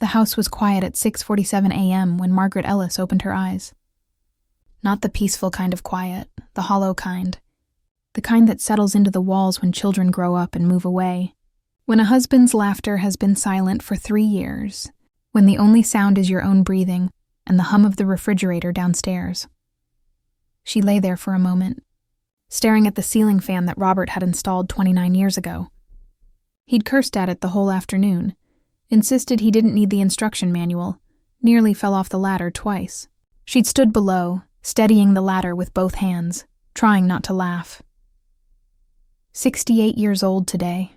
house was quiet at 6:47 a.m. when Margaret Ellis opened her eyes. Not the peaceful kind of quiet, the hollow kind. The kind that settles into the walls when children grow up and move away. When a husband's laughter has been silent for 3 years. When the only sound is your own breathing and the hum of the refrigerator downstairs. She lay there for a moment, staring at the ceiling fan that Robert had installed 29 years ago. He'd cursed at it the whole afternoon, insisted he didn't need the instruction manual, nearly fell off the ladder twice. She'd stood below, steadying the ladder with both hands, trying not to laugh. 68 years old today.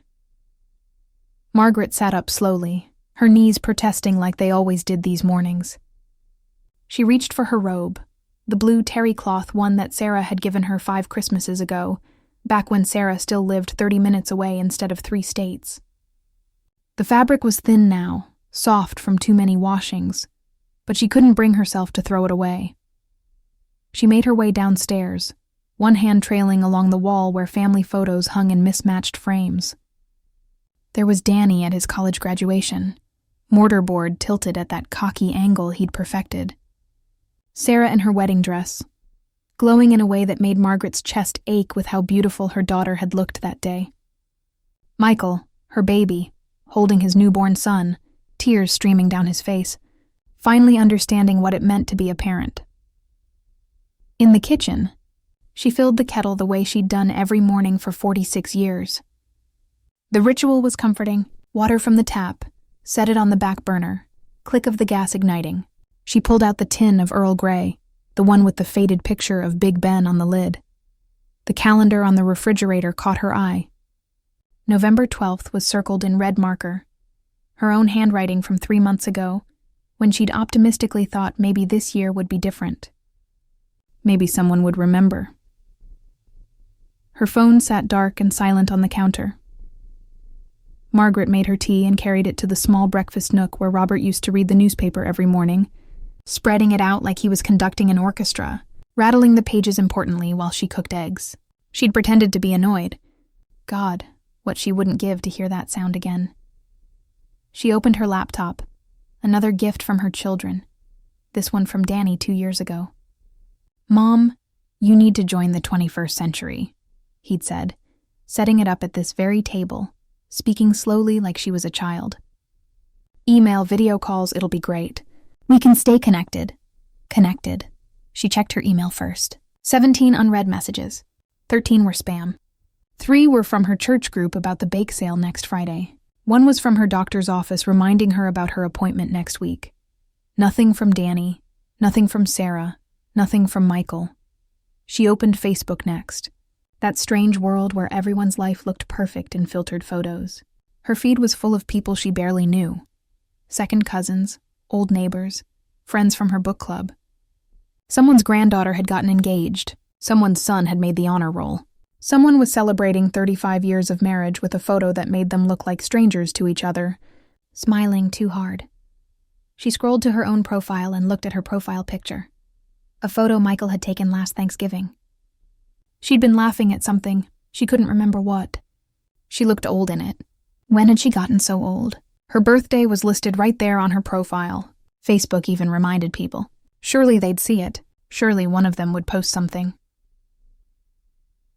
Margaret sat up slowly, her knees protesting like they always did these mornings. She reached for her robe, the blue terry cloth one that Sarah had given her 5 Christmases ago, back when Sarah still lived 30 minutes away instead of 3 states. The fabric was thin now, soft from too many washings, but she couldn't bring herself to throw it away. She made her way downstairs, one hand trailing along the wall where family photos hung in mismatched frames. There was Danny at his college graduation, mortarboard tilted at that cocky angle he'd perfected. Sarah in her wedding dress, glowing in a way that made Margaret's chest ache with how beautiful her daughter had looked that day. Michael, her baby, holding his newborn son, tears streaming down his face, finally understanding what it meant to be a parent. In the kitchen, she filled the kettle the way she'd done every morning for 46 years. The ritual was comforting. Water from the tap, set it on the back burner, click of the gas igniting. She pulled out the tin of Earl Grey, the one with the faded picture of Big Ben on the lid. The calendar on the refrigerator caught her eye. November 12th was circled in red marker, her own handwriting from 3 months ago, when she'd optimistically thought maybe this year would be different. Maybe someone would remember. Her phone sat dark and silent on the counter. Margaret made her tea and carried it to the small breakfast nook where Robert used to read the newspaper every morning, spreading it out like he was conducting an orchestra, rattling the pages importantly while she cooked eggs. She'd pretended to be annoyed. God, what she wouldn't give to hear that sound again. She opened her laptop, another gift from her children, this one from Danny 2 years ago. "Mom, you need to join the 21st century," he'd said, setting it up at this very table, speaking slowly like she was a child. "Email, video calls, it'll be great. We can stay connected." Connected. She checked her email first. 17 unread messages. 13 were spam. 3 were from her church group about the bake sale next Friday. 1 was from her doctor's office reminding her about her appointment next week. Nothing from Danny, nothing from Sarah, nothing from Michael. She opened Facebook next. That strange world where everyone's life looked perfect in filtered photos. Her feed was full of people she barely knew. Second cousins, old neighbors, friends from her book club. Someone's granddaughter had gotten engaged. Someone's son had made the honor roll. Someone was celebrating 35 years of marriage with a photo that made them look like strangers to each other, smiling too hard. She scrolled to her own profile and looked at her profile picture. A photo Michael had taken last Thanksgiving. She'd been laughing at something. She couldn't remember what. She looked old in it. When had she gotten so old? Her birthday was listed right there on her profile. Facebook even reminded people. Surely they'd see it. Surely one of them would post something.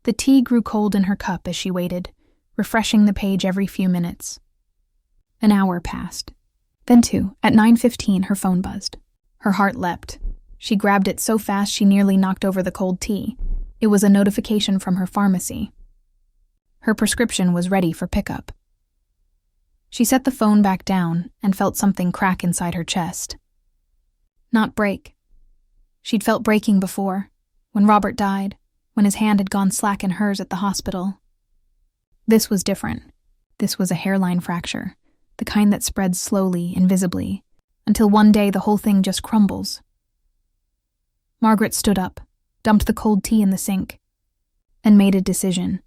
The tea grew cold in her cup as she waited, refreshing the page every few minutes. An hour passed. Then 2. At 9:15, her phone buzzed. Her heart leapt. She grabbed it so fast she nearly knocked over the cold tea. It was a notification from her pharmacy. Her prescription was ready for pickup. She set the phone back down and felt something crack inside her chest. Not break. She'd felt breaking before, when Robert died, when his hand had gone slack in hers at the hospital. This was different. This was a hairline fracture, the kind that spreads slowly, invisibly, until one day the whole thing just crumbles. Margaret stood up, dumped the cold tea in the sink, and made a decision.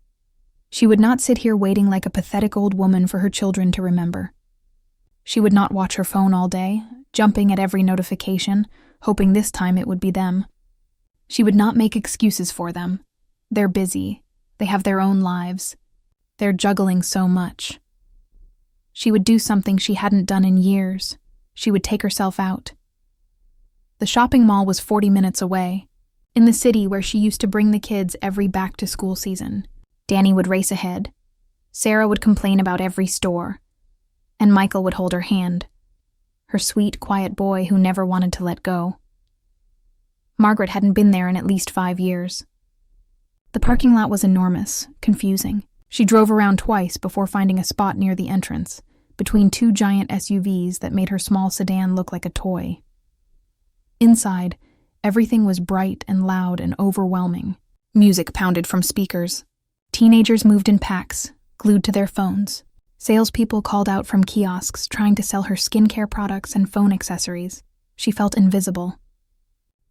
She would not sit here waiting like a pathetic old woman for her children to remember. She would not watch her phone all day, jumping at every notification, hoping this time it would be them. She would not make excuses for them. They're busy. They have their own lives. They're juggling so much. She would do something she hadn't done in years. She would take herself out. The shopping mall was 40 minutes away, in the city where she used to bring the kids every back-to-school season. Danny would race ahead. Sarah would complain about every store. And Michael would hold her hand, her sweet, quiet boy who never wanted to let go. Margaret hadn't been there in at least 5 years. The parking lot was enormous, confusing. She drove around twice before finding a spot near the entrance, between 2 giant SUVs that made her small sedan look like a toy. Inside, everything was bright and loud and overwhelming. Music pounded from speakers. Teenagers moved in packs, glued to their phones. Salespeople called out from kiosks trying to sell her skincare products and phone accessories. She felt invisible.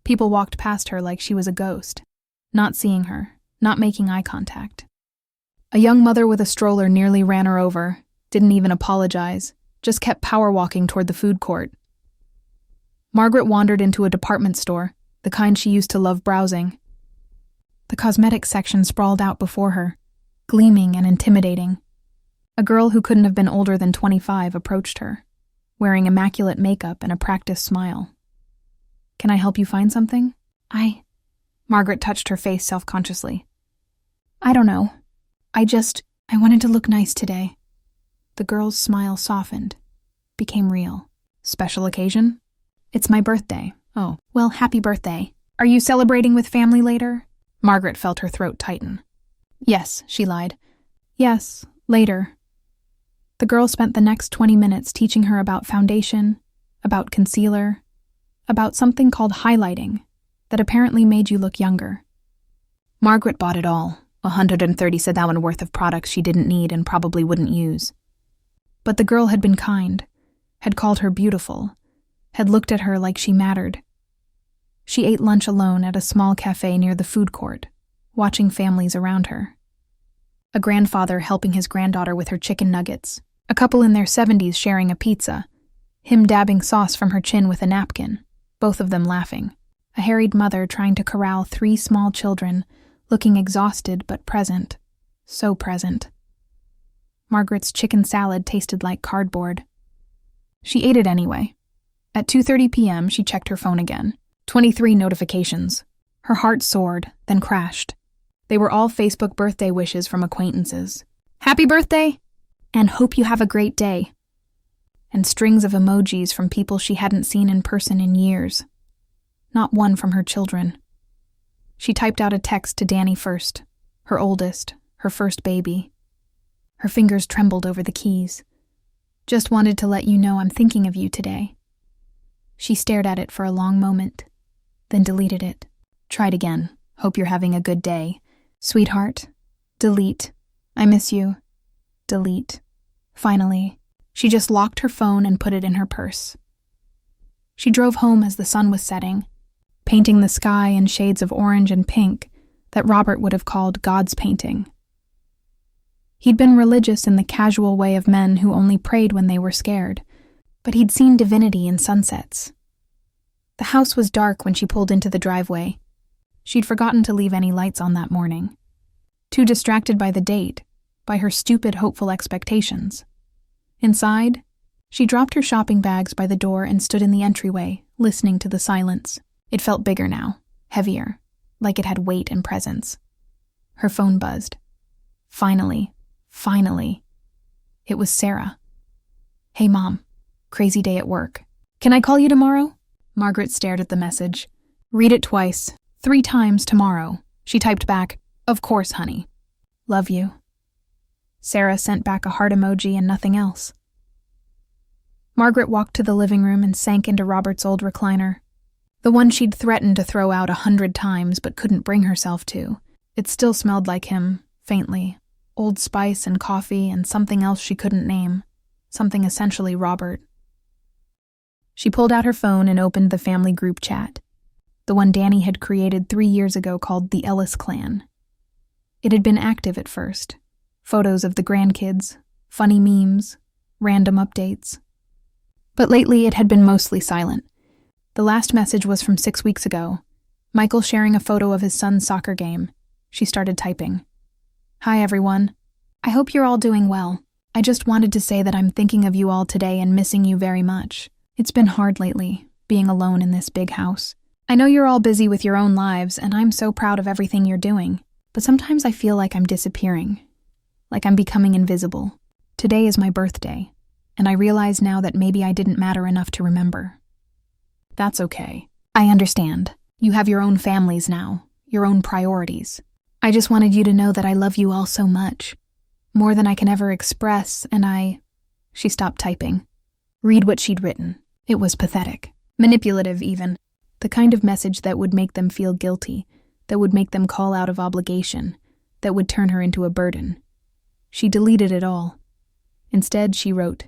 People walked past her like she was a ghost, not seeing her, not making eye contact. A young mother with a stroller nearly ran her over, didn't even apologize, just kept power walking toward the food court. Margaret wandered into a department store, the kind she used to love browsing. The cosmetics section sprawled out before her, gleaming and intimidating. A girl who couldn't have been older than 25 approached her, wearing immaculate makeup and a practiced smile. "Can I help you find something?" Margaret touched her face self-consciously. "I don't know. I wanted to look nice today." The girl's smile softened, became real. "Special occasion?" "It's my birthday." "Oh, well, happy birthday. Are you celebrating with family later?" Margaret felt her throat tighten. "Yes," she lied. "Yes, later." The girl spent the next 20 minutes teaching her about foundation, about concealer, about something called highlighting that apparently made you look younger. Margaret bought it all, 137 worth of products she didn't need and probably wouldn't use. But the girl had been kind, had called her beautiful, had looked at her like she mattered. She ate lunch alone at a small cafe near the food court, watching families around her. A grandfather helping his granddaughter with her chicken nuggets, a couple in their 70s sharing a pizza, him dabbing sauce from her chin with a napkin, both of them laughing. A harried mother trying to corral 3 small children, looking exhausted but present. So present. Margaret's chicken salad tasted like cardboard. She ate it anyway. At 2:30 p.m., she checked her phone again. 23 notifications. Her heart soared, then crashed. They were all Facebook birthday wishes from acquaintances. "Happy birthday!" and "Hope you have a great day." And strings of emojis from people she hadn't seen in person in years. Not one from her children. She typed out a text to Danny first, her oldest, her first baby. Her fingers trembled over the keys. "Just wanted to let you know I'm thinking of you today." She stared at it for a long moment, then deleted it. Tried again. "Hope you're having a good day. Sweetheart." Delete. "I miss you." Delete. Finally, she just locked her phone and put it in her purse. She drove home as the sun was setting, painting the sky in shades of orange and pink that Robert would have called God's painting. He'd been religious in the casual way of men who only prayed when they were scared, but he'd seen divinity in sunsets. The house was dark when she pulled into the driveway. She'd forgotten to leave any lights on that morning. Too distracted by the date, by her stupid, hopeful expectations. Inside, she dropped her shopping bags by the door and stood in the entryway, listening to the silence. It felt bigger now, heavier, like it had weight and presence. Her phone buzzed. Finally. It was Sarah. "Hey, Mom. Crazy day at work. Can I call you tomorrow?" Margaret stared at the message. "Read it twice, 3 times tomorrow." She typed back, "Of course, honey. Love you." Sarah sent back a heart emoji and nothing else. Margaret walked to the living room and sank into Robert's old recliner. The one she'd threatened to throw out 100 times but couldn't bring herself to. It still smelled like him, faintly. Old Spice and coffee and something else she couldn't name. Something essentially Robert. She pulled out her phone and opened the family group chat. The one Danny had created 3 years ago called the Ellis clan. It had been active at first. Photos of the grandkids, funny memes, random updates. But lately it had been mostly silent. The last message was from 6 weeks ago. Michael sharing a photo of his son's soccer game. She started typing. "Hi, everyone. I hope you're all doing well. I just wanted to say that I'm thinking of you all today and missing you very much. It's been hard lately, being alone in this big house. I know you're all busy with your own lives, and I'm so proud of everything you're doing, but sometimes I feel like I'm disappearing, like I'm becoming invisible. Today is my birthday, and I realize now that maybe I didn't matter enough to remember. That's okay. I understand. You have your own families now, your own priorities. I just wanted you to know that I love you all so much, more than I can ever express, and She stopped typing. Read what she'd written. It was pathetic, manipulative even, the kind of message that would make them feel guilty, that would make them call out of obligation, that would turn her into a burden. She deleted it all. Instead, she wrote,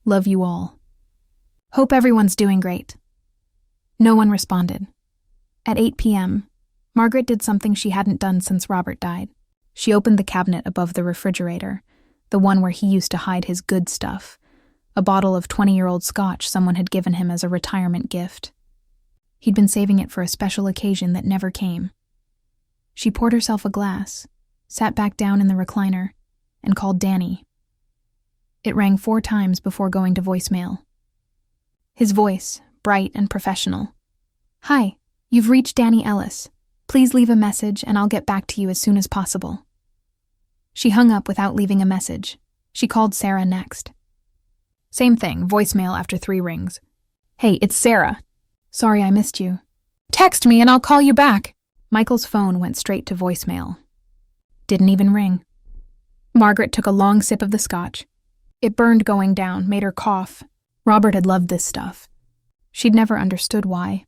"Love you all. Hope everyone's doing great." No one responded. At 8 p.m., Margaret did something she hadn't done since Robert died. She opened the cabinet above the refrigerator, the one where he used to hide his good stuff, a bottle of 20-year-old scotch someone had given him as a retirement gift. He'd been saving it for a special occasion that never came. She poured herself a glass, sat back down in the recliner, and called Danny. It rang 4 times before going to voicemail. His voice, bright and professional. "Hi, you've reached Danny Ellis. Please leave a message and I'll get back to you as soon as possible." She hung up without leaving a message. She called Sarah next. Same thing, voicemail after 3 rings. "Hey, it's Sarah. Sorry I missed you. Text me and I'll call you back." Michael's phone went straight to voicemail. Didn't even ring. Margaret took a long sip of the scotch. It burned going down, made her cough. Robert had loved this stuff. She'd never understood why.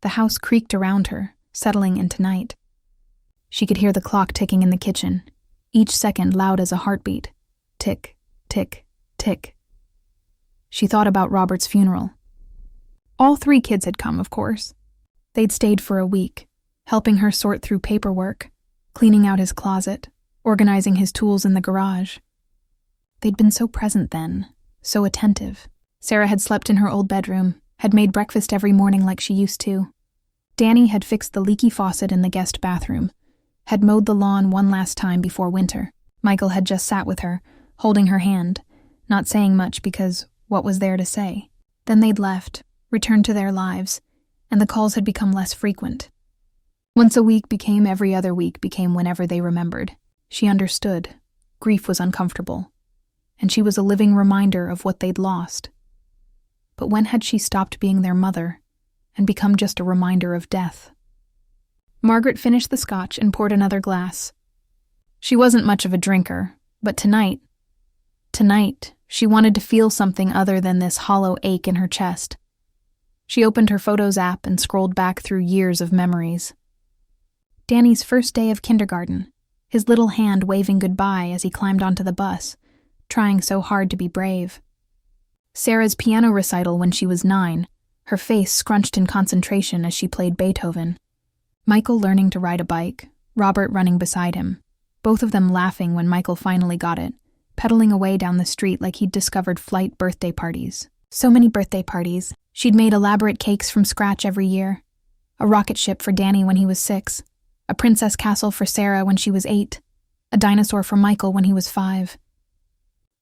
The house creaked around her, settling into night. She could hear the clock ticking in the kitchen, each second loud as a heartbeat. Tick, tick, tick. She thought about Robert's funeral. All 3 kids had come, of course. They'd stayed for a week, helping her sort through paperwork, cleaning out his closet, organizing his tools in the garage. They'd been so present then, so attentive. Sarah had slept in her old bedroom, had made breakfast every morning like she used to. Danny had fixed the leaky faucet in the guest bathroom, had mowed the lawn one last time before winter. Michael had just sat with her, holding her hand, not saying much because what was there to say? Then they'd left, returned to their lives, and the calls had become less frequent. Once a week became every other week became whenever they remembered. She understood. Grief was uncomfortable, and she was a living reminder of what they'd lost. But when had she stopped being their mother and become just a reminder of death? Margaret finished the scotch and poured another glass. She wasn't much of a drinker, but tonight, she wanted to feel something other than this hollow ache in her chest. She opened her Photos app and scrolled back through years of memories. Danny's first day of kindergarten, his little hand waving goodbye as he climbed onto the bus, trying so hard to be brave. Sarah's piano recital when she was 9, her face scrunched in concentration as she played Beethoven. Michael learning to ride a bike, Robert running beside him, both of them laughing when Michael finally got it, pedaling away down the street like he'd discovered flight birthday parties. So many birthday parties. She'd made elaborate cakes from scratch every year. A rocket ship for Danny when he was 6, a princess castle for Sarah when she was 8, a dinosaur for Michael when he was 5.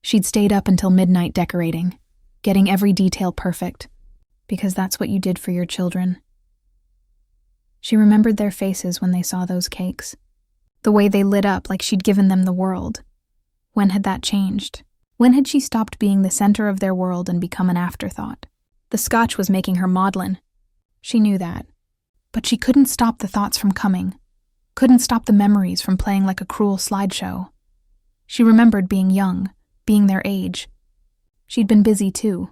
She'd stayed up until midnight decorating, getting every detail perfect, because that's what you did for your children. She remembered their faces when they saw those cakes, the way they lit up like she'd given them the world. When had that changed? When had she stopped being the center of their world and become an afterthought? The scotch was making her maudlin. She knew that. But she couldn't stop the thoughts from coming, couldn't stop the memories from playing like a cruel slideshow. She remembered being young, being their age. She'd been busy too,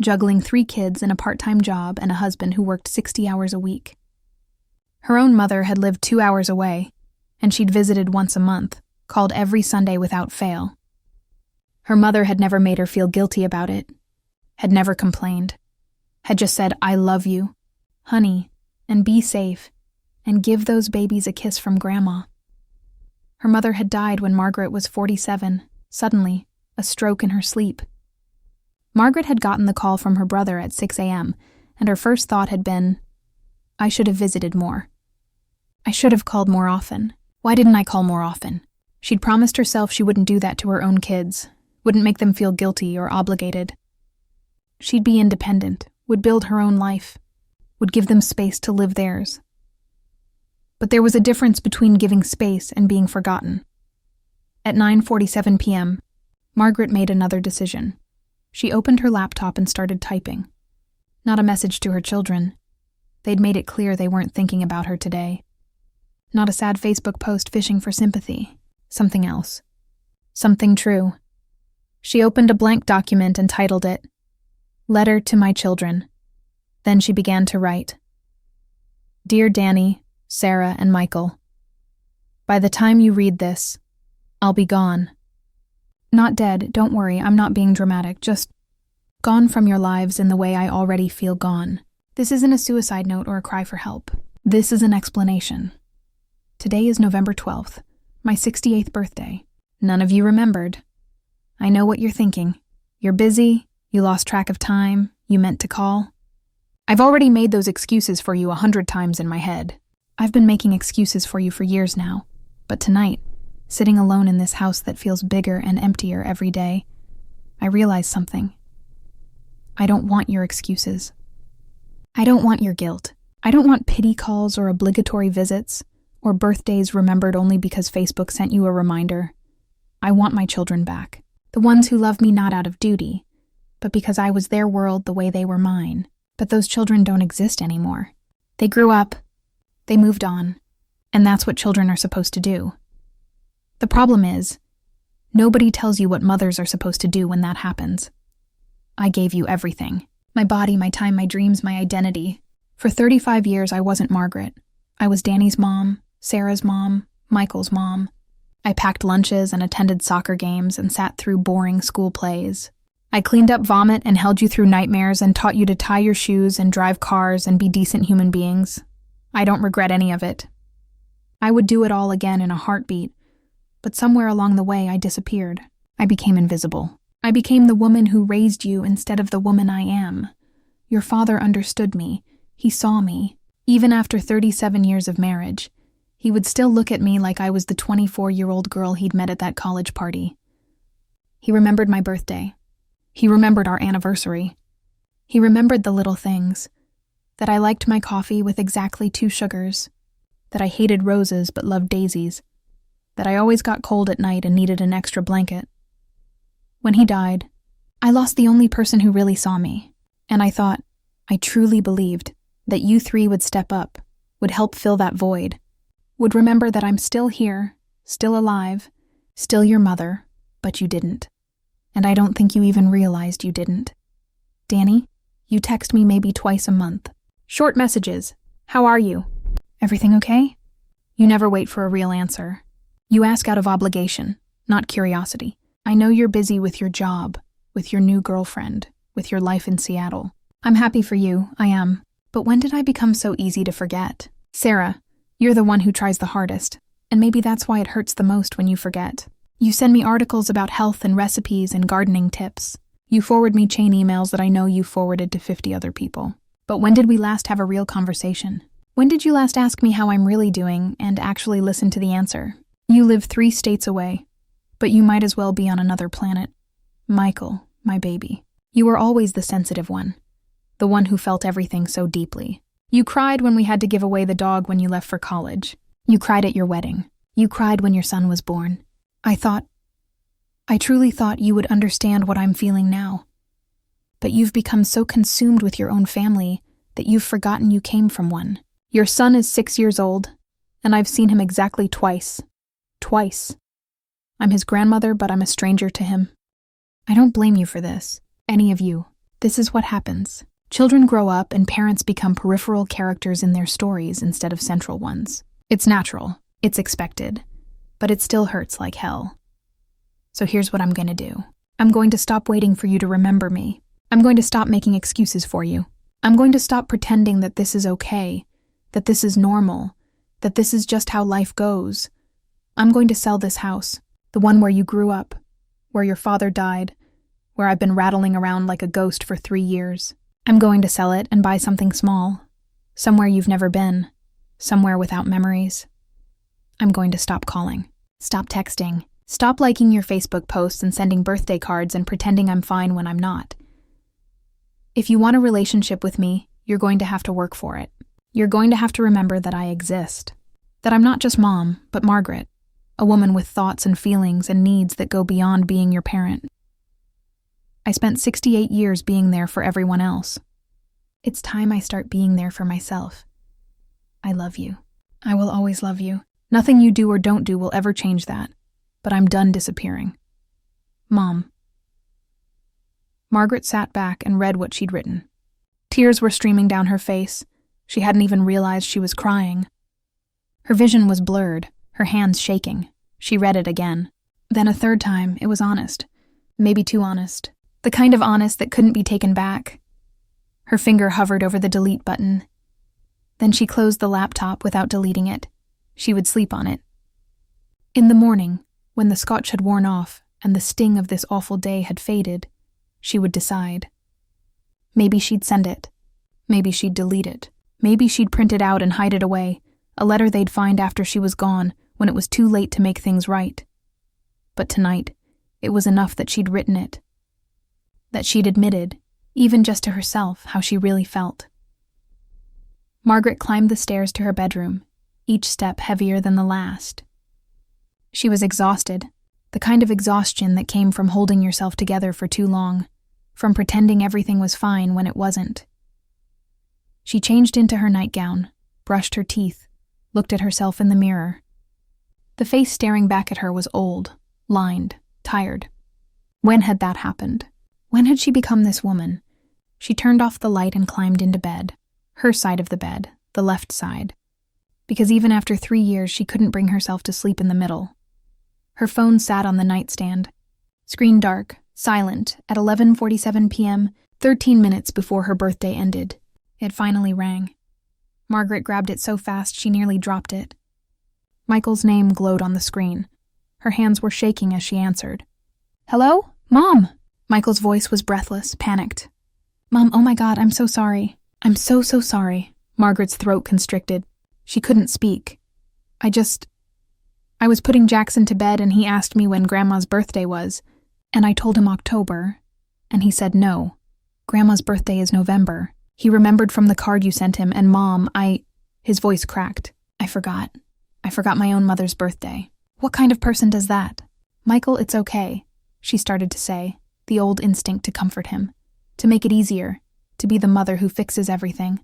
juggling 3 kids and a part-time job and a husband who worked 60 hours a week. Her own mother had lived 2 hours away, and she'd visited once a month, called every Sunday without fail. Her mother had never made her feel guilty about it, had never complained, had just said, "I love you, honey, and be safe, and give those babies a kiss from Grandma." Her mother had died when Margaret was 47, suddenly, a stroke in her sleep. Margaret had gotten the call from her brother at 6 a.m., and her first thought had been, I should have visited more. I should have called more often. Why didn't I call more often? She'd promised herself she wouldn't do that to her own kids, wouldn't make them feel guilty or obligated. She'd be independent, would build her own life, would give them space to live theirs. But there was a difference between giving space and being forgotten. At 9:47 p.m., Margaret made another decision. She opened her laptop and started typing. Not a message to her children. They'd made it clear they weren't thinking about her today. Not a sad Facebook post fishing for sympathy. Something else. Something true. She opened a blank document and titled it, "Letter to My Children." Then she began to write. Dear Danny, Sarah, and Michael, by the time you read this, I'll be gone. Not dead, don't worry, I'm not being dramatic, just gone from your lives in the way I already feel gone. This isn't a suicide note or a cry for help. This is an explanation. Today is November 12th, my 68th birthday. None of you remembered. I know what you're thinking. You're busy, you lost track of time, you meant to call. I've already made those excuses for you 100 times in my head. I've been making excuses for you for years now, but tonight, sitting alone in this house that feels bigger and emptier every day, I realized something. I don't want your excuses. I don't want your guilt. I don't want pity calls or obligatory visits, or birthdays remembered only because Facebook sent you a reminder. I want my children back. The ones who love me not out of duty, but because I was their world the way they were mine. But those children don't exist anymore. They grew up, they moved on, and that's what children are supposed to do. The problem is, nobody tells you what mothers are supposed to do when that happens. I gave you everything. My body, my time, my dreams, my identity. For 35 years, I wasn't Margaret. I was Danny's mom, Sarah's mom, Michael's mom. I packed lunches and attended soccer games and sat through boring school plays. I cleaned up vomit and held you through nightmares and taught you to tie your shoes and drive cars and be decent human beings. I don't regret any of it. I would do it all again in a heartbeat, but somewhere along the way I disappeared. I became invisible. I became the woman who raised you instead of the woman I am. Your father understood me. He saw me. Even after 37 years of marriage, he would still look at me like I was the 24-year-old girl he'd met at that college party. He remembered my birthday. He remembered our anniversary. He remembered the little things. That I liked my coffee with exactly 2 sugars. That I hated roses but loved daisies. That I always got cold at night and needed an extra blanket. When he died, I lost the only person who really saw me. And I thought, I truly believed, that you 3 would step up, would help fill that void, would remember that I'm still here, still alive, still your mother, but you didn't. And I don't think you even realized you didn't. Danny, you text me maybe twice a month. Short messages. How are you? Everything okay? You never wait for a real answer. You ask out of obligation, not curiosity. I know you're busy with your job, with your new girlfriend, with your life in Seattle. I'm happy for you, I am. But when did I become so easy to forget? Sarah, you're the one who tries the hardest, and maybe that's why it hurts the most when you forget. You send me articles about health and recipes and gardening tips. You forward me chain emails that I know you forwarded to 50 other people. But when did we last have a real conversation? When did you last ask me how I'm really doing and actually listen to the answer? You live 3 states away, but you might as well be on another planet. Michael, my baby. You were always the sensitive one, the one who felt everything so deeply. You cried when we had to give away the dog when you left for college. You cried at your wedding. You cried when your son was born. I truly thought you would understand what I'm feeling now. But you've become so consumed with your own family that you've forgotten you came from one. Your son is 6 years old, and I've seen him exactly twice. Twice. I'm his grandmother, but I'm a stranger to him. I don't blame you for this, any of you. This is what happens. Children grow up and parents become peripheral characters in their stories instead of central ones. It's natural. It's expected. But it still hurts like hell. So here's what I'm going to do. I'm going to stop waiting for you to remember me. I'm going to stop making excuses for you. I'm going to stop pretending that this is okay, that this is normal, that this is just how life goes. I'm going to sell this house, the one where you grew up, where your father died, where I've been rattling around like a ghost for 3 years. I'm going to sell it and buy something small, somewhere you've never been, somewhere without memories. I'm going to stop calling, stop texting, stop liking your Facebook posts and sending birthday cards and pretending I'm fine when I'm not. If you want a relationship with me, you're going to have to work for it. You're going to have to remember that I exist. That I'm not just Mom, but Margaret, a woman with thoughts and feelings and needs that go beyond being your parent. I spent 68 years being there for everyone else. It's time I start being there for myself. I love you. I will always love you. Nothing you do or don't do will ever change that, but I'm done disappearing. Mom. Margaret sat back and read what she'd written. Tears were streaming down her face. She hadn't even realized she was crying. Her vision was blurred, her hands shaking. She read it again. Then a third time, it was honest. Maybe too honest. The kind of honest that couldn't be taken back. Her finger hovered over the delete button. Then she closed the laptop without deleting it. She would sleep on it. In the morning, when the scotch had worn off and the sting of this awful day had faded, she would decide. Maybe she'd send it. Maybe she'd delete it. Maybe she'd print it out and hide it away, a letter they'd find after she was gone, when it was too late to make things right. But tonight, it was enough that she'd written it. That she'd admitted, even just to herself, how she really felt. Margaret climbed the stairs to her bedroom, each step heavier than the last. She was exhausted, the kind of exhaustion that came from holding yourself together for too long, from pretending everything was fine when it wasn't. She changed into her nightgown, brushed her teeth, looked at herself in the mirror. The face staring back at her was old, lined, tired. When had that happened? When had she become this woman? She turned off the light and climbed into bed. Her side of the bed, the left side. Because even after 3 years, she couldn't bring herself to sleep in the middle. Her phone sat on the nightstand. Screen dark, silent, at 11:47 p.m., 13 minutes before her birthday ended. It finally rang. Margaret grabbed it so fast she nearly dropped it. Michael's name glowed on the screen. Her hands were shaking as she answered. "Hello? Mom!" Michael's voice was breathless, panicked. "Mom, oh my God, I'm so sorry. I'm so sorry." Margaret's throat constricted. She couldn't speak. I was putting Jackson to bed and he asked me when Grandma's birthday was, and I told him October, and he said no. Grandma's birthday is November. He remembered from the card you sent him, and Mom, His voice cracked. I forgot my own mother's birthday. What kind of person does that? Michael, it's okay, she started to say, the old instinct to comfort him, to make it easier, to be the mother who fixes everything.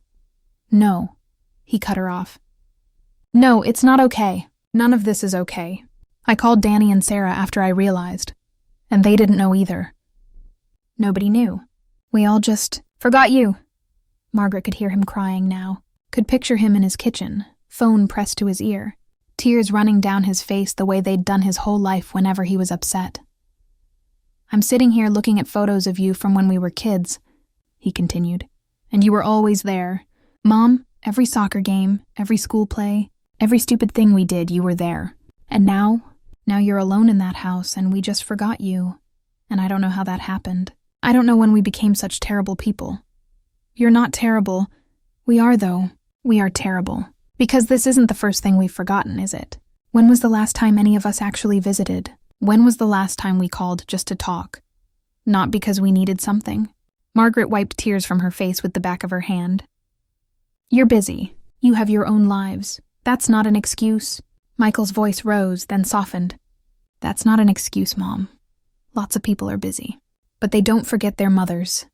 No, he cut her off. No, it's not okay. None of this is okay. I called Danny and Sarah after I realized, and they didn't know either. Nobody knew. We all just forgot you. Margaret could hear him crying now, could picture him in his kitchen, phone pressed to his ear, tears running down his face the way they'd done his whole life whenever he was upset. I'm sitting here looking at photos of you from when we were kids, he continued, and you were always there. Mom, every soccer game, every school play, every stupid thing we did, you were there. And now you're alone in that house and we just forgot you. And I don't know how that happened. I don't know when we became such terrible people. You're not terrible. We are, though. We are terrible. Because this isn't the first thing we've forgotten, is it? When was the last time any of us actually visited? When was the last time we called just to talk? Not because we needed something. Margaret wiped tears from her face with the back of her hand. You're busy. You have your own lives. That's not an excuse. Michael's voice rose, then softened. That's not an excuse, Mom. Lots of people are busy. But they don't forget their mothers.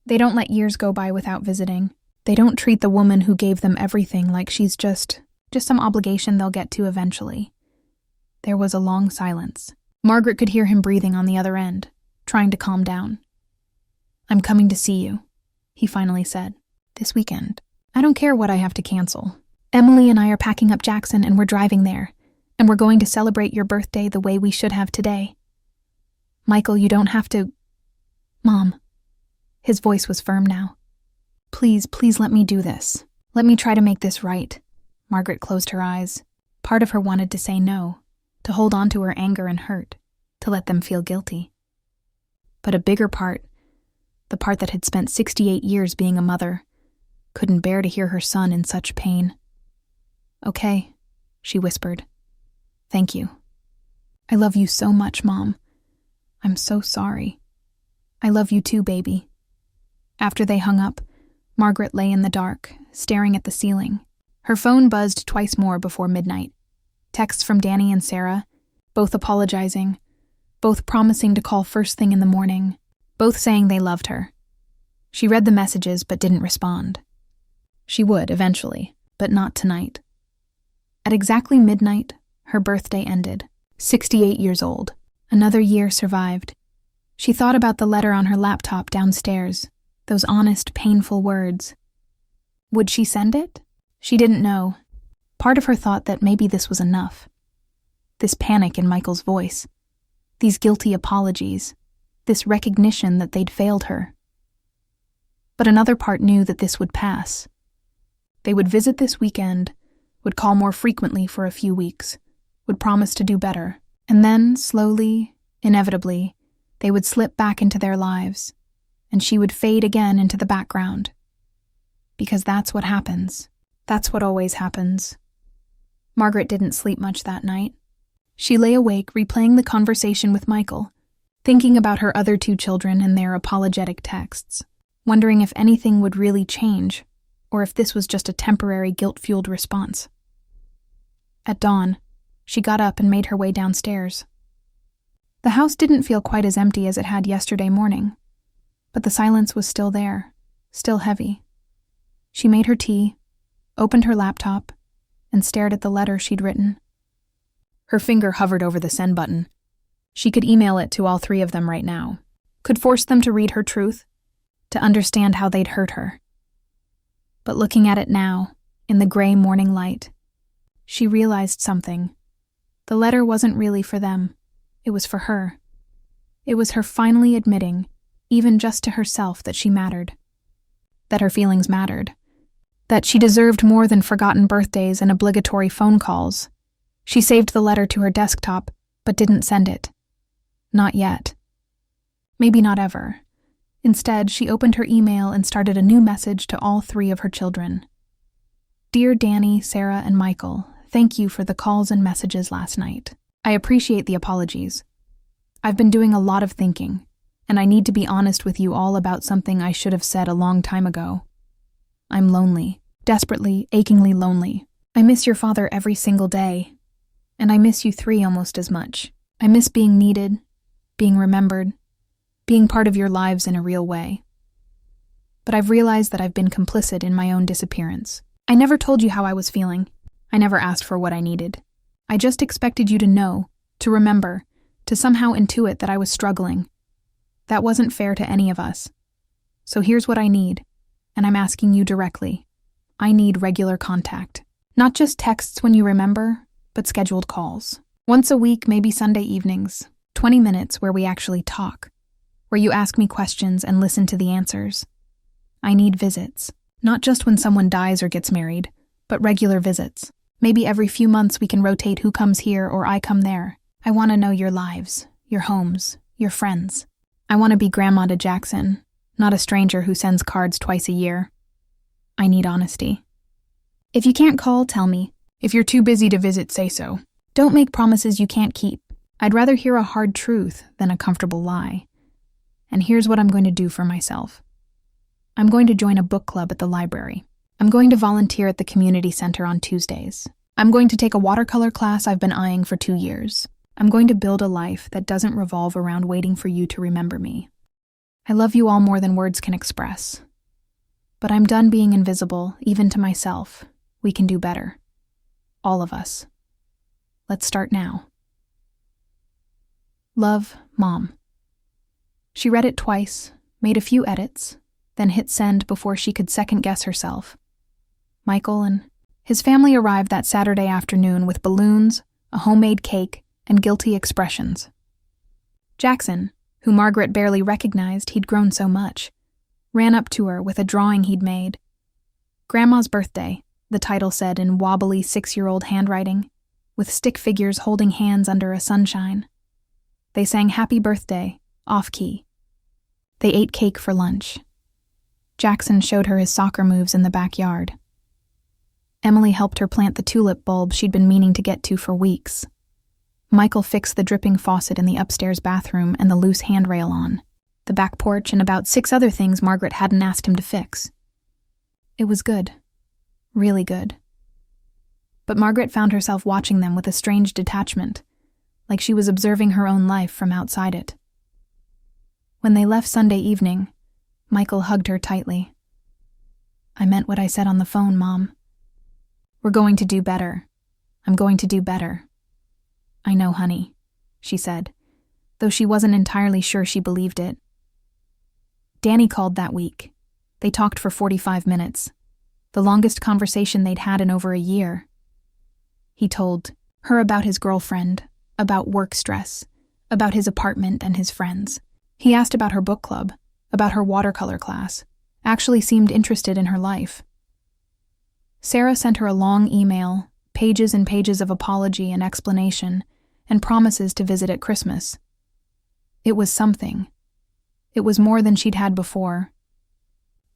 They don't let years go by without visiting. They don't treat the woman who gave them everything like she's just some obligation they'll get to eventually. There was a long silence. Margaret could hear him breathing on the other end, trying to calm down. I'm coming to see you, he finally said. This weekend. I don't care what I have to cancel. Emily and I are packing up Jackson and we're driving there. And we're going to celebrate your birthday the way we should have today. Michael, you don't have to... Mom. His voice was firm now. Please let me do this. Let me try to make this right. Margaret closed her eyes. Part of her wanted to say no, to hold on to her anger and hurt, to let them feel guilty. But a bigger part, the part that had spent 68 years being a mother, couldn't bear to hear her son in such pain. Okay, she whispered. Thank you. I love you so much, Mom. I'm so sorry. I love you too, baby. After they hung up, Margaret lay in the dark, staring at the ceiling. Her phone buzzed twice more before midnight. Texts from Danny and Sarah, both apologizing, both promising to call first thing in the morning, both saying they loved her. She read the messages but didn't respond. She would, eventually, but not tonight. At exactly midnight, her birthday ended. 68 years old. Another year survived. She thought about the letter on her laptop downstairs, those honest, painful words. Would she send it? She didn't know. Part of her thought that maybe this was enough. This panic in Michael's voice. These guilty apologies. This recognition that they'd failed her. But another part knew that this would pass. They would visit this weekend, would call more frequently for a few weeks, would promise to do better, and then, slowly, inevitably, they would slip back into their lives, and she would fade again into the background. Because that's what happens. That's what always happens. Margaret didn't sleep much that night. She lay awake replaying the conversation with Michael, thinking about her other two children and their apologetic texts, wondering if anything would really change, or if this was just a temporary guilt-fueled response. At dawn, she got up and made her way downstairs. The house didn't feel quite as empty as it had yesterday morning, but the silence was still there, still heavy. She made her tea, opened her laptop, and stared at the letter she'd written. Her finger hovered over the send button. She could email it to all three of them right now, could force them to read her truth, to understand how they'd hurt her. But looking at it now, in the gray morning light, she realized something. The letter wasn't really for them. It was for her. It was her finally admitting, even just to herself, that she mattered. That her feelings mattered. That she deserved more than forgotten birthdays and obligatory phone calls. She saved the letter to her desktop, but didn't send it. Not yet. Maybe not ever. Instead, she opened her email and started a new message to all three of her children. Dear Danny, Sarah, and Michael, thank you for the calls and messages last night. I appreciate the apologies. I've been doing a lot of thinking, and I need to be honest with you all about something I should have said a long time ago. I'm lonely, desperately, achingly lonely. I miss your father every single day, and I miss you three almost as much. I miss being needed, being remembered, being part of your lives in a real way. But I've realized that I've been complicit in my own disappearance. I never told you how I was feeling. I never asked for what I needed. I just expected you to know, to remember, to somehow intuit that I was struggling. That wasn't fair to any of us. So here's what I need, and I'm asking you directly. I need regular contact. Not just texts when you remember, but scheduled calls. Once a week, maybe Sunday evenings, 20 minutes where we actually talk, where you ask me questions and listen to the answers. I need visits, not just when someone dies or gets married, but regular visits. Maybe every few months we can rotate who comes here or I come there. I want to know your lives, your homes, your friends. I want to be grandma to Jackson, not a stranger who sends cards twice a year. I need honesty. If you can't call, tell me. If you're too busy to visit, say so. Don't make promises you can't keep. I'd rather hear a hard truth than a comfortable lie. And here's what I'm going to do for myself. I'm going to join a book club at the library. I'm going to volunteer at the community center on Tuesdays. I'm going to take a watercolor class I've been eyeing for 2 years. I'm going to build a life that doesn't revolve around waiting for you to remember me. I love you all more than words can express. But I'm done being invisible, even to myself. We can do better. All of us. Let's start now. Love, Mom. She read it twice, made a few edits, then hit send before she could second-guess herself. Michael and his family arrived that Saturday afternoon with balloons, a homemade cake, and guilty expressions. Jackson, who Margaret barely recognized, he'd grown so much, ran up to her with a drawing he'd made. Grandma's birthday, the title said in wobbly 6-year-old handwriting, with stick figures holding hands under a sunshine. They sang Happy Birthday, off-key. They ate cake for lunch. Jackson showed her his soccer moves in the backyard. Emily helped her plant the tulip bulb she'd been meaning to get to for weeks. Michael fixed the dripping faucet in the upstairs bathroom and the loose handrail on. the back porch, and about 6 other things Margaret hadn't asked him to fix. It was good. Really good. But Margaret found herself watching them with a strange detachment, like she was observing her own life from outside it. When they left Sunday evening, Michael hugged her tightly. "I meant what I said on the phone, Mom. We're going to do better. I'm going to do better." "I know, honey," she said, though she wasn't entirely sure she believed it. Danny called that week. They talked for 45 minutes, the longest conversation they'd had in over a year. He told her about his girlfriend, about work stress, about his apartment and his friends. He asked about her book club, about her watercolor class, actually seemed interested in her life. Sarah sent her a long email, pages and pages of apology and explanation, and promises to visit at Christmas. It was something. It was more than she'd had before.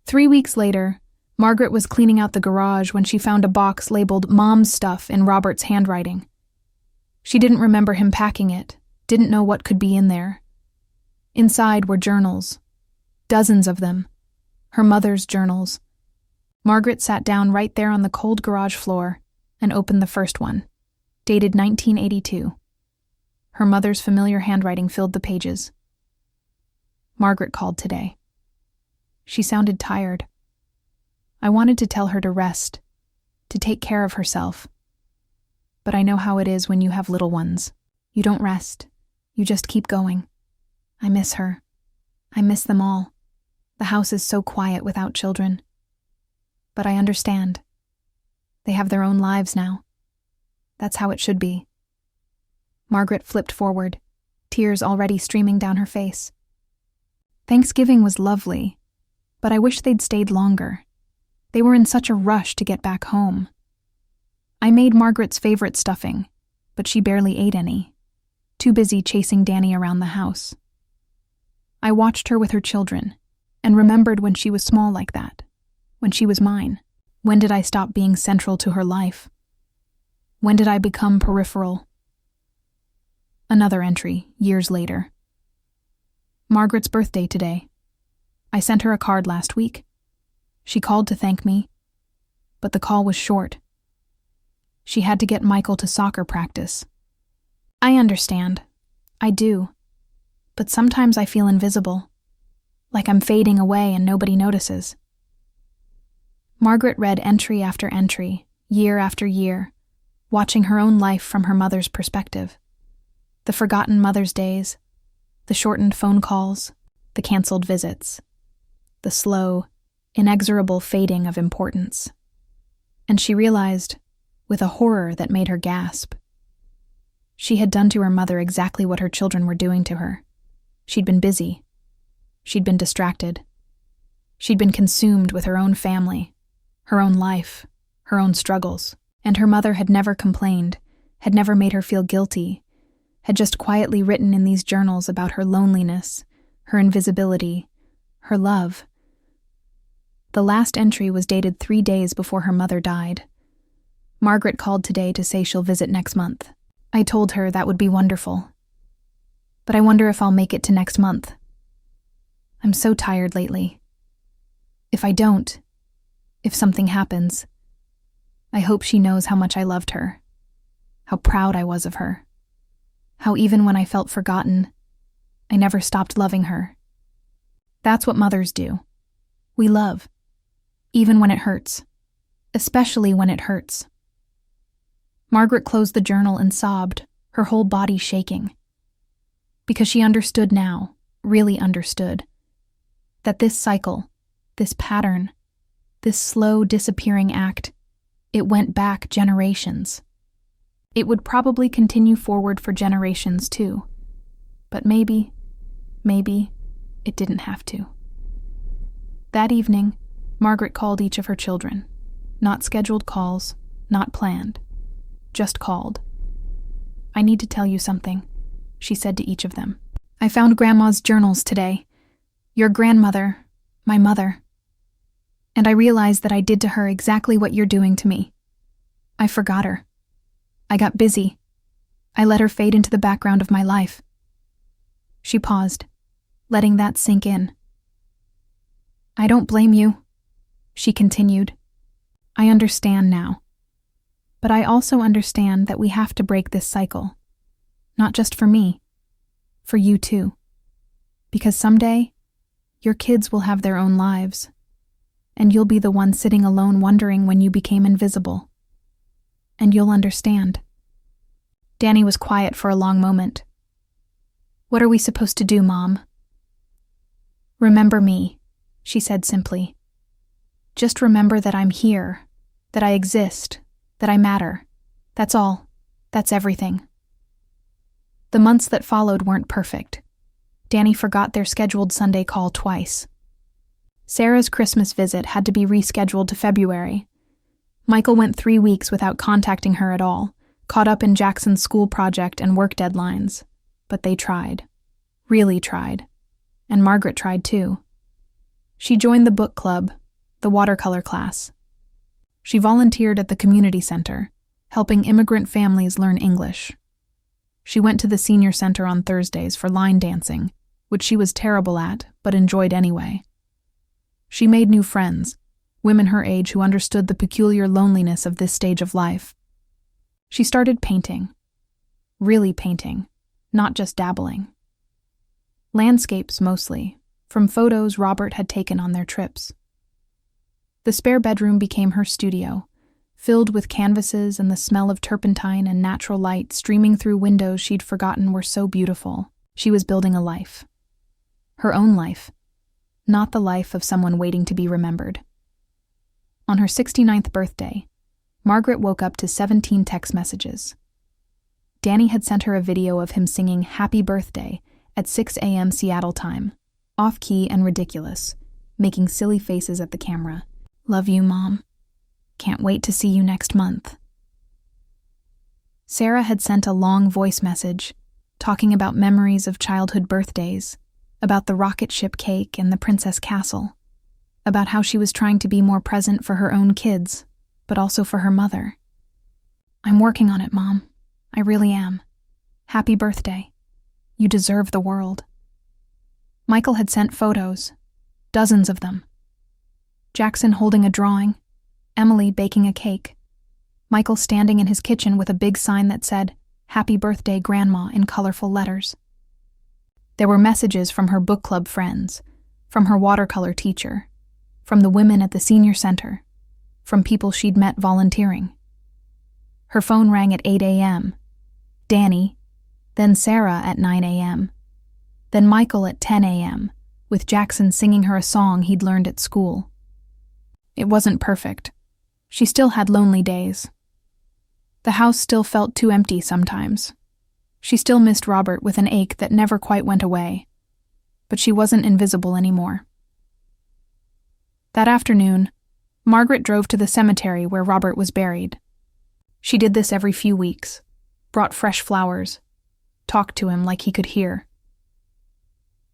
3 weeks later, Margaret was cleaning out the garage when she found a box labeled "Mom's Stuff" in Robert's handwriting. She didn't remember him packing it, didn't know what could be in there. Inside were journals. Dozens of them. Her mother's journals. Margaret sat down right there on the cold garage floor and opened the first one, dated 1982. Her mother's familiar handwriting filled the pages. Margaret called today. She sounded tired. I wanted to tell her to rest, to take care of herself. But I know how it is when you have little ones. You don't rest. You just keep going. I miss her. I miss them all. The house is so quiet without children. But I understand. They have their own lives now. That's how it should be. Margaret flipped forward, tears already streaming down her face. Thanksgiving was lovely, but I wish they'd stayed longer. They were in such a rush to get back home. I made Margaret's favorite stuffing, but she barely ate any, too busy chasing Danny around the house. I watched her with her children, and remembered when she was small like that, when she was mine. When did I stop being central to her life? When did I become peripheral? Another entry, years later. Margaret's birthday today. I sent her a card last week. She called to thank me, but the call was short. She had to get Michael to soccer practice. I understand. I do. But sometimes I feel invisible, like I'm fading away and nobody notices. Margaret read entry after entry, year after year, watching her own life from her mother's perspective. The forgotten Mother's Days, the shortened phone calls, the canceled visits, the slow, inexorable fading of importance. And she realized, with a horror that made her gasp, she had done to her mother exactly what her children were doing to her. She'd been busy. She'd been distracted. She'd been consumed with her own family, her own life, her own struggles. And her mother had never complained, had never made her feel guilty, had just quietly written in these journals about her loneliness, her invisibility, her love. The last entry was dated 3 days before her mother died. Margaret called today to say she'll visit next month. I told her that would be wonderful. But I wonder if I'll make it to next month. I'm so tired lately. If I don't, if something happens, I hope she knows how much I loved her, how proud I was of her, how even when I felt forgotten, I never stopped loving her. That's what mothers do. We love, even when it hurts, especially when it hurts. Margaret closed the journal and sobbed, her whole body shaking. Because she understood now, really understood, that this cycle, this pattern, this slow disappearing act, it went back generations. It would probably continue forward for generations too. But maybe, it didn't have to. That evening, Margaret called each of her children. Not scheduled calls, not planned. Just called. I need to tell you something, she said to each of them. I found Grandma's journals today. Your grandmother, my mother. And I realized that I did to her exactly what you're doing to me. I forgot her. I got busy. I let her fade into the background of my life. She paused, letting that sink in. "I don't blame you," she continued. "I understand now. But I also understand that we have to break this cycle. Not just for me, for you too. Because someday, your kids will have their own lives, and you'll be the one sitting alone wondering when you became invisible. And you'll understand." Danny was quiet for a long moment. "What are we supposed to do, Mom?" "Remember me," she said simply. "Just remember that I'm here, that I exist, that I matter. That's all. That's everything." The months that followed weren't perfect. Danny forgot their scheduled Sunday call twice. Sarah's Christmas visit had to be rescheduled to February. Michael went 3 weeks without contacting her at all, caught up in Jackson's school project and work deadlines. But they tried. Really tried. And Margaret tried too. She joined the book club, the watercolor class. She volunteered at the community center, helping immigrant families learn English. She went to the senior center on Thursdays for line dancing, which she was terrible at, but enjoyed anyway. She made new friends, women her age who understood the peculiar loneliness of this stage of life. She started painting. Really painting, not just dabbling. Landscapes mostly, from photos Robert had taken on their trips. The spare bedroom became her studio, filled with canvases and the smell of turpentine and natural light streaming through windows she'd forgotten were so beautiful. She was building a life. Her own life, not the life of someone waiting to be remembered. On her 69th birthday, Margaret woke up to 17 text messages. Danny had sent her a video of him singing Happy Birthday at 6 a.m. Seattle time, off-key and ridiculous, making silly faces at the camera. "Love you, Mom. Can't wait to see you next month." Sarah had sent a long voice message, talking about memories of childhood birthdays, about the rocket ship cake and the princess castle, about how she was trying to be more present for her own kids, but also for her mother. "I'm working on it, Mom. I really am. Happy birthday. You deserve the world." Michael had sent photos, dozens of them. Jackson holding a drawing, Emily baking a cake, Michael standing in his kitchen with a big sign that said, "Happy Birthday, Grandma," in colorful letters. There were messages from her book club friends, from her watercolor teacher, from the women at the senior center, from people she'd met volunteering. Her phone rang at 8 a.m., Danny, then Sarah at 9 a.m., then Michael at 10 a.m., with Jackson singing her a song he'd learned at school. It wasn't perfect. She still had lonely days. The house still felt too empty sometimes. She still missed Robert with an ache that never quite went away. But she wasn't invisible anymore. That afternoon, Margaret drove to the cemetery where Robert was buried. She did this every few weeks, brought fresh flowers, talked to him like he could hear.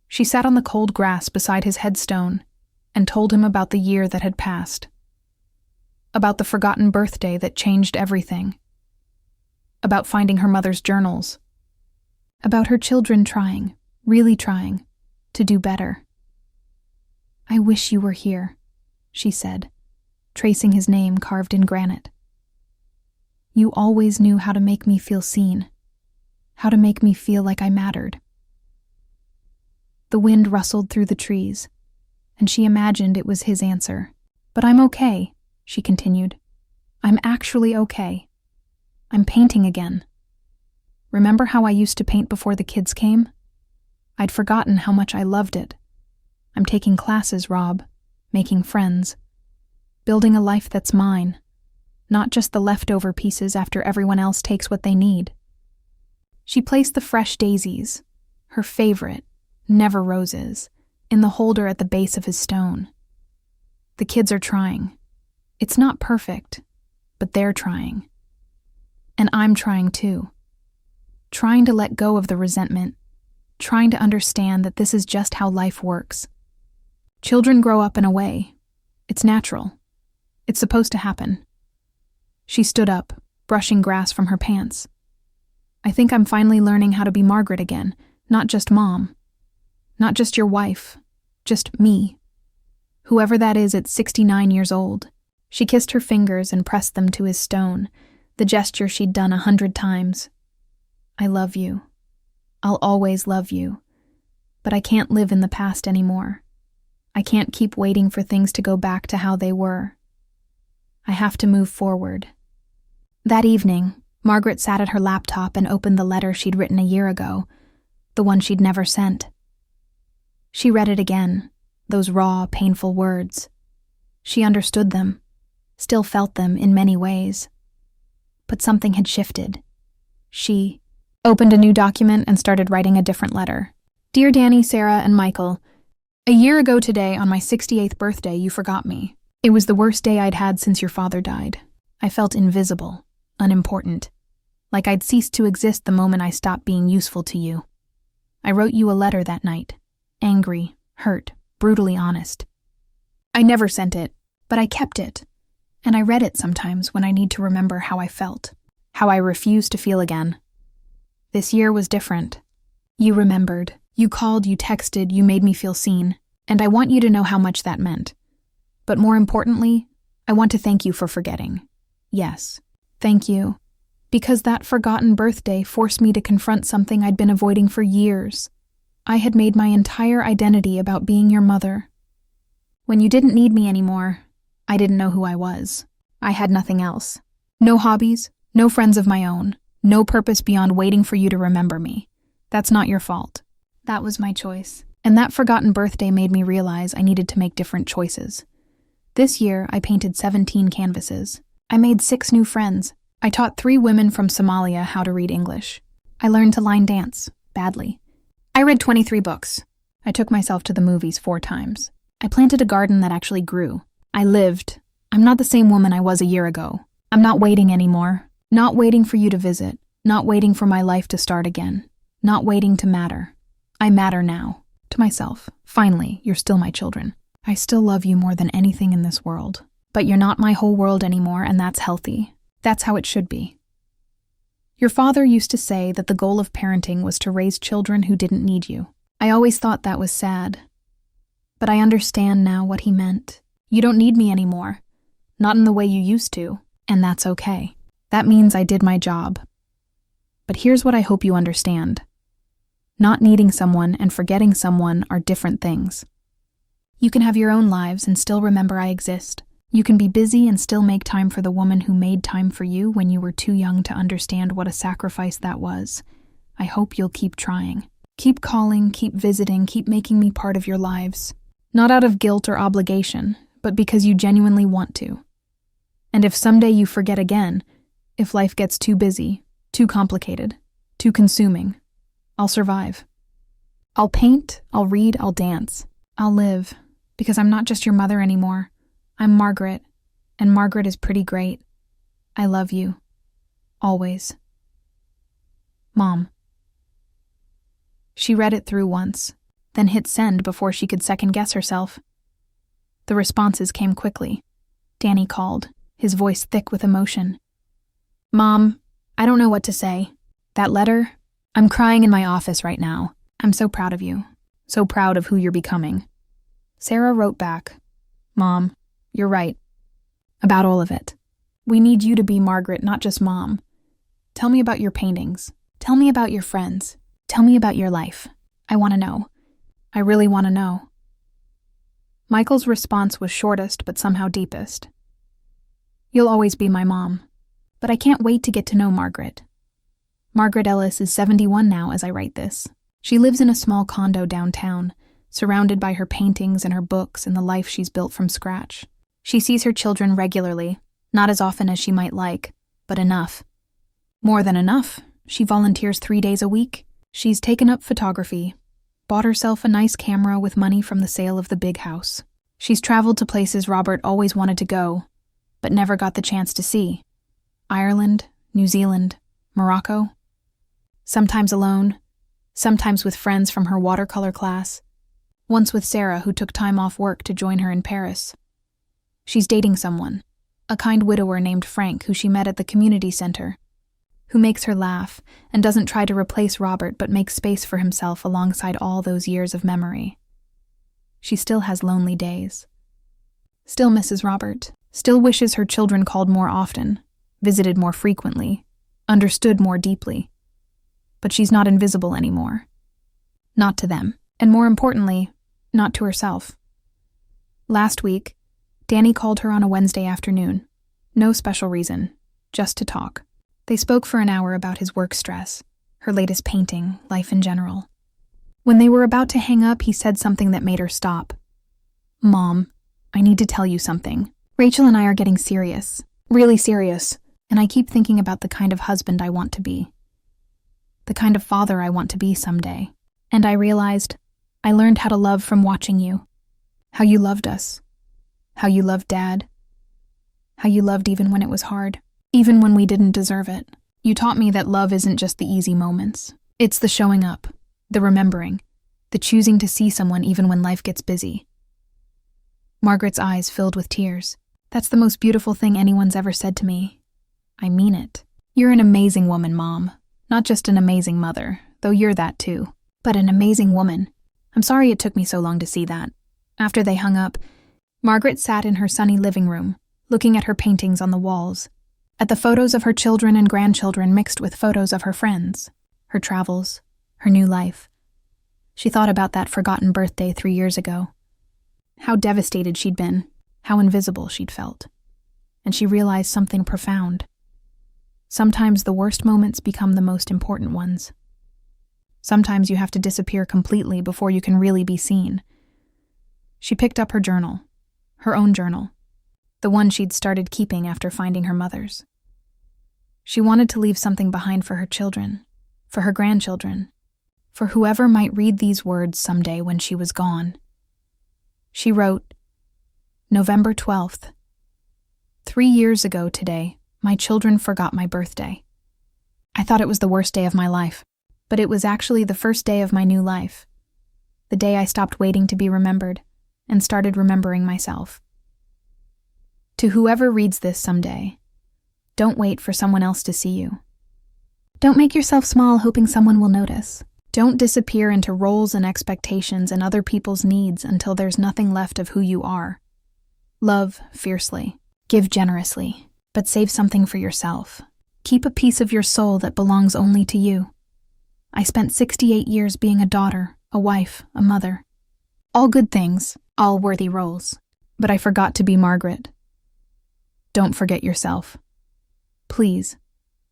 She sat on the cold grass beside his headstone and told him about the year that had passed, about the forgotten birthday that changed everything, about finding her mother's journals, about her children trying, really trying, to do better. "I wish you were here," she said, tracing his name carved in granite. "You always knew how to make me feel seen, how to make me feel like I mattered." The wind rustled through the trees, and she imagined it was his answer. "But I'm okay," she continued. "I'm actually okay. I'm painting again. Remember how I used to paint before the kids came? I'd forgotten how much I loved it. I'm taking classes, Rob, making friends, building a life that's mine, not just the leftover pieces after everyone else takes what they need." She placed the fresh daisies, her favorite, never roses, in the holder at the base of his stone. The kids are trying. It's not perfect, but they're trying. And I'm trying too. Trying to let go of the resentment, trying to understand that this is just how life works. Children grow up in a way. It's natural. It's supposed to happen. She stood up, brushing grass from her pants. "I think I'm finally learning how to be Margaret again, not just Mom. Not just your wife. Just me. Whoever that is at 69 years old. She kissed her fingers and pressed them to his stone, the gesture she'd done 100 times. I love you. I'll always love you. But I can't live in the past anymore. I can't keep waiting for things to go back to how they were. I have to move forward. That evening, Margaret sat at her laptop and opened the letter she'd written a year ago, the one she'd never sent. She read it again, those raw, painful words. She understood them, still felt them in many ways. But something had shifted. She opened a new document and started writing a different letter. Dear Danny, Sarah, and Michael, a year ago today, on my 68th birthday, you forgot me. It was the worst day I'd had since your father died. I felt invisible, unimportant, like I'd ceased to exist the moment I stopped being useful to you. I wrote you a letter that night, angry, hurt, brutally honest. I never sent it, but I kept it, and I read it sometimes when I need to remember how I felt, how I refused to feel again. This year was different. You remembered. You called, you texted, you made me feel seen, and I want you to know how much that meant. But more importantly, I want to thank you for forgetting. Yes, thank you. Because that forgotten birthday forced me to confront something I'd been avoiding for years. I had made my entire identity about being your mother. When you didn't need me anymore, I didn't know who I was. I had nothing else. No hobbies, no friends of my own, no purpose beyond waiting for you to remember me. That's not your fault. That was my choice. And that forgotten birthday made me realize I needed to make different choices. This year, I painted 17 canvases. I made 6 new friends. I taught 3 women from Somalia how to read English. I learned to line dance, badly. I read 23 books. I took myself to the movies 4 times. I planted a garden that actually grew. I lived. I'm not the same woman I was a year ago. I'm not waiting anymore. Not waiting for you to visit. Not waiting for my life to start again. Not waiting to matter. I matter now. To myself. Finally, you're still my children. I still love you more than anything in this world. But you're not my whole world anymore, and that's healthy. That's how it should be. Your father used to say that the goal of parenting was to raise children who didn't need you. I always thought that was sad. But I understand now what he meant. You don't need me anymore. Not in the way you used to, and that's okay. That means I did my job. But here's what I hope you understand. Not needing someone and forgetting someone are different things. You can have your own lives and still remember I exist. You can be busy and still make time for the woman who made time for you when you were too young to understand what a sacrifice that was. I hope you'll keep trying. Keep calling, keep visiting, keep making me part of your lives. Not out of guilt or obligation, but because you genuinely want to. And if someday you forget again, if life gets too busy, too complicated, too consuming, I'll survive. I'll paint, I'll read, I'll dance. I'll live, because I'm not just your mother anymore. I'm Margaret, and Margaret is pretty great. I love you. Always. Mom. She read it through once, then hit send before she could second-guess herself. The responses came quickly. Danny called, his voice thick with emotion. Mom, I don't know what to say. That letter? I'm crying in my office right now. I'm so proud of you. So proud of who you're becoming. Sarah wrote back, Mom, you're right. About all of it. We need you to be Margaret, not just Mom. Tell me about your paintings. Tell me about your friends. Tell me about your life. I want to know. I really want to know. Michael's response was shortest but somehow deepest. You'll always be my mom, but I can't wait to get to know Margaret. Margaret Ellis is 71 now as I write this. She lives in a small condo downtown, surrounded by her paintings and her books and the life she's built from scratch. She sees her children regularly, not as often as she might like, but enough. More than enough. She volunteers 3 days a week. She's taken up photography, bought herself a nice camera with money from the sale of the big house. She's traveled to places Robert always wanted to go, but never got the chance to see. Ireland, New Zealand, Morocco. Sometimes alone, sometimes with friends from her watercolor class, once with Sarah, who took time off work to join her in Paris. She's dating someone, a kind widower named Frank, who she met at the community center. who makes her laugh and doesn't try to replace Robert but makes space for himself alongside all those years of memory. She still has lonely days. Still misses Robert. Still wishes her children called more often, visited more frequently, understood more deeply. But she's not invisible anymore. Not to them, and more importantly, not to herself. Last week, Danny called her on a Wednesday afternoon. No special reason, just to talk. They spoke for an hour about his work stress, her latest painting, life in general. When they were about to hang up, he said something that made her stop. "Mom, I need to tell you something. Rachel and I are getting serious, really serious, and I keep thinking about the kind of husband I want to be. The kind of father I want to be someday. And I realized I learned how to love from watching you. How you loved us. How you loved Dad. How you loved even when it was hard. Even when we didn't deserve it. You taught me that love isn't just the easy moments. It's the showing up, the remembering, the choosing to see someone even when life gets busy." Margaret's eyes filled with tears. "That's the most beautiful thing anyone's ever said to me. I mean it. You're an amazing woman, Mom. Not just an amazing mother, though you're that too, but an amazing woman. I'm sorry it took me so long to see that." After they hung up, Margaret sat in her sunny living room, looking at her paintings on the walls, at the photos of her children and grandchildren mixed with photos of her friends, her travels, her new life. She thought about that forgotten birthday 3 years ago. How devastated she'd been, how invisible she'd felt. And she realized something profound. Sometimes the worst moments become the most important ones. Sometimes you have to disappear completely before you can really be seen. She picked up her journal, her own journal, the one she'd started keeping after finding her mother's. She wanted to leave something behind for her children, for her grandchildren, for whoever might read these words someday when she was gone. She wrote, "November 12th. 3 years ago today, my children forgot my birthday. I thought it was the worst day of my life, but it was actually the first day of my new life. The day I stopped waiting to be remembered and started remembering myself. To whoever reads this someday, don't wait for someone else to see you. Don't make yourself small hoping someone will notice. Don't disappear into roles and expectations and other people's needs until there's nothing left of who you are. Love fiercely, give generously, but save something for yourself. Keep a piece of your soul that belongs only to you. I spent 68 years being a daughter, a wife, a mother. All good things, all worthy roles. But I forgot to be Margaret. Don't forget yourself. Please,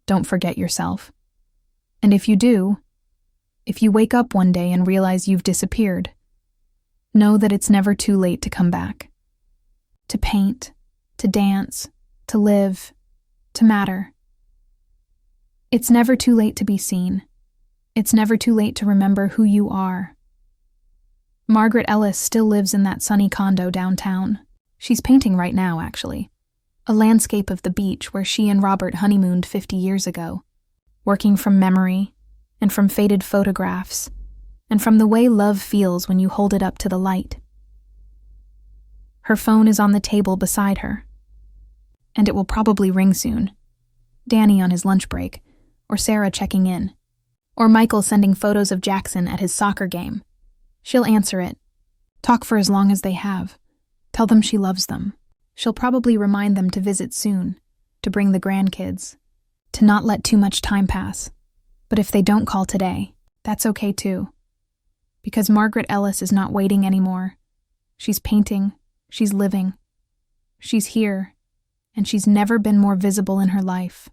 don't forget yourself. And if you do, if you wake up one day and realize you've disappeared, know that it's never too late to come back. To paint, to dance, to live, to matter. It's never too late to be seen. It's never too late to remember who you are." Margaret Ellis still lives in that sunny condo downtown. She's painting right now, actually. A landscape of the beach where she and Robert honeymooned 50 years ago, working from memory, and from faded photographs, and from the way love feels when you hold it up to the light. Her phone is on the table beside her, and it will probably ring soon. Danny on his lunch break, or Sarah checking in, or Michael sending photos of Jackson at his soccer game. She'll answer it, talk for as long as they have, tell them she loves them. She'll probably remind them to visit soon, to bring the grandkids, to not let too much time pass. But if they don't call today, that's okay too. Because Margaret Ellis is not waiting anymore. She's painting, she's living. She's here, and she's never been more visible in her life.